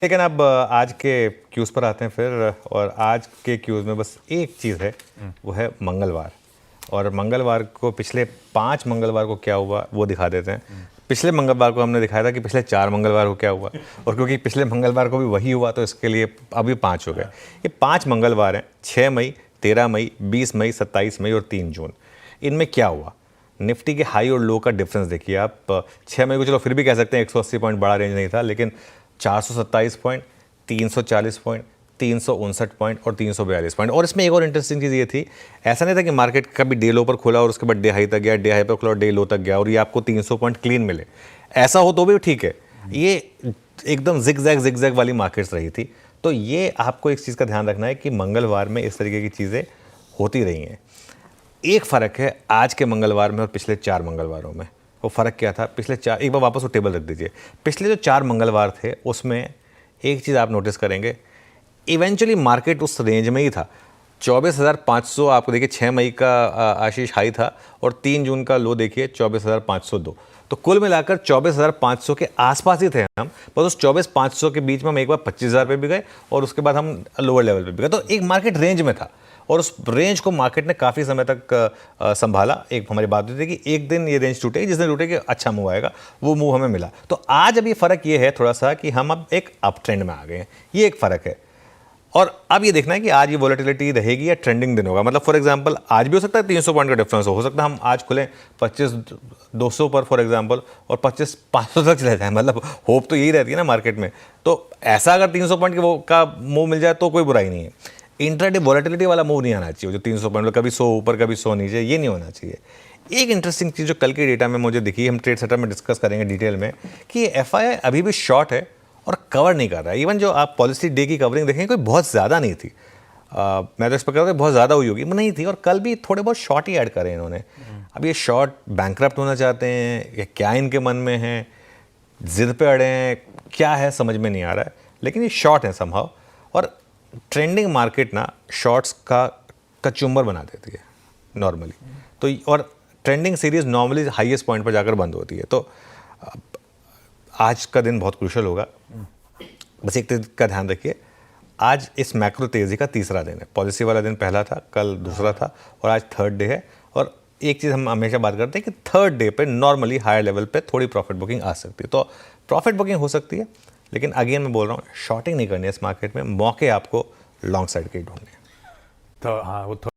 लेकिन अब आज के क्यूज़ पर आते हैं फिर। और आज के क्यूज़ में बस एक चीज़ है, वो है मंगलवार। और मंगलवार को पिछले 5 मंगलवार को क्या हुआ वो दिखा देते हैं। पिछले मंगलवार को हमने दिखाया था कि पिछले 4 मंगलवार को क्या हुआ, और क्योंकि पिछले मंगलवार को भी वही हुआ तो इसके लिए अभी 5 हो गए। ये 5 मंगलवार हैं, 6 मई, 13 मई, 20 मई, 27 मई और 3 जून। इनमें क्या हुआ, निफ्टी के हाई और लो का डिफरेंस देखिए आप। 6 मई को चलो फिर भी कह सकते हैं 180 पॉइंट बड़ा रेंज नहीं था, लेकिन 427 पॉइंट, 340 पॉइंट, 359 पॉइंट और 342 पॉइंट। और इसमें एक और इंटरेस्टिंग चीज़ ये थी, ऐसा नहीं था कि मार्केट कभी डे लो पर खुला और उसके बाद डे हाई तक गया, डे हाई पर खुला और डे लो तक गया और ये आपको 300 पॉइंट क्लीन मिले। ऐसा हो तो भी ठीक है, ये एकदम जिगजैग वाली मार्केट्स रही थी। तो ये आपको एक चीज़ का ध्यान रखना है कि मंगलवार में इस तरीके की चीज़ें होती रही हैं। एक फ़र्क है आज के मंगलवार में और पिछले 4 मंगलवारों में। वो फ़र्क क्या था पिछले 4, एक बार वापस वो टेबल रख दीजिए। पिछले जो 4 मंगलवार थे उसमें एक चीज़ आप नोटिस करेंगे, इवेंचुअली मार्केट उस रेंज में ही था। 24,500 आपको देखिए 6 मई का आशीष हाई था और 3 जून का लो देखिए 24,502। तो कुल मिलाकर 24,500 के आसपास ही थे हम, बस उस 24,500 के बीच में हम एक बार 25,000 पे भी गए और उसके बाद हम लोअर लेवल पे भी गए। तो एक मार्केट रेंज में था और उस रेंज को मार्केट ने काफ़ी समय तक संभाला। एक हमारी बात हुई थी कि एक दिन ये रेंज टूटेगी, जिस दिन टूटेगी अच्छा मूव आएगा, वो मूव हमें मिला। तो आज अभी फ़र्क ये है थोड़ा सा कि हम अब एक अप ट्रेंड में आ गए हैं, ये एक फ़र्क है। और अब ये देखना है कि आज ये वॉलेटिलिटी रहेगी या ट्रेंडिंग दिन होगा। मतलब फॉर एग्जांपल आज भी हो सकता है 300 पॉइंट का डिफरेंस हो सकता है हम आज खुलें 25,200 पर फॉर एग्जांपल और 25,500 तक चले जाए। मतलब होप तो यही रहती है ना मार्केट में। तो ऐसा अगर 300 पॉइंट का मूव मिल जाए तो कोई बुराई नहीं है। इंट्राडे वॉलेटिलिटी वाला मूव नहीं आना चाहिए, जो 300 पॉइंट कभी 100 ऊपर कभी 100 नीचे, ये नहीं होना चाहिए। एक इंटरेस्टिंग चीज़ जो कल के डेटा में मुझे दिखी, हम ट्रेड सेटअप में डिस्कस करेंगे डिटेल में, कि एफआईआई अभी भी शॉर्ट है और कवर नहीं कर रहा है। इवन जो आप पॉलिसी डे की कवरिंग देखेंगे कोई बहुत ज़्यादा नहीं थी। मैं तो एक्सपेक्ट कर रहा था बहुत ज़्यादा हुई होगी, नहीं थी। और कल भी थोड़े बहुत शॉर्ट ही ऐड करे इन्होंने। अब ये शॉर्ट बैंकरप्ट होना चाहते हैं या क्या इनके मन में है, जिद पे अड़े हैं, क्या है समझ में नहीं आ रहा है, लेकिन ये शॉर्ट है समहाउ। और ट्रेंडिंग मार्केट ना शॉर्ट्स का कचुम्बर बना देती है नॉर्मली। तो और trending series normally highest point पर जाकर बंद होती है। तो आज का दिन बहुत क्रूशल होगा। बस एक चीज़ का ध्यान रखिए, आज इस मैक्रो तेज़ी का तीसरा दिन है। पॉलिसी वाला दिन पहला था, कल दूसरा था और आज थर्ड डे है। और एक चीज़ हम हमेशा बात करते हैं कि थर्ड डे पे नॉर्मली हायर लेवल पे थोड़ी प्रॉफिट बुकिंग आ सकती है। तो प्रॉफिट बुकिंग हो सकती है, लेकिन अगेन मैं बोल रहा हूँ शॉर्टिंग नहीं करनी है इस मार्केट में। मौके आपको लॉन्ग साइड के ही ढूंढने हैं। तो हाँ, वो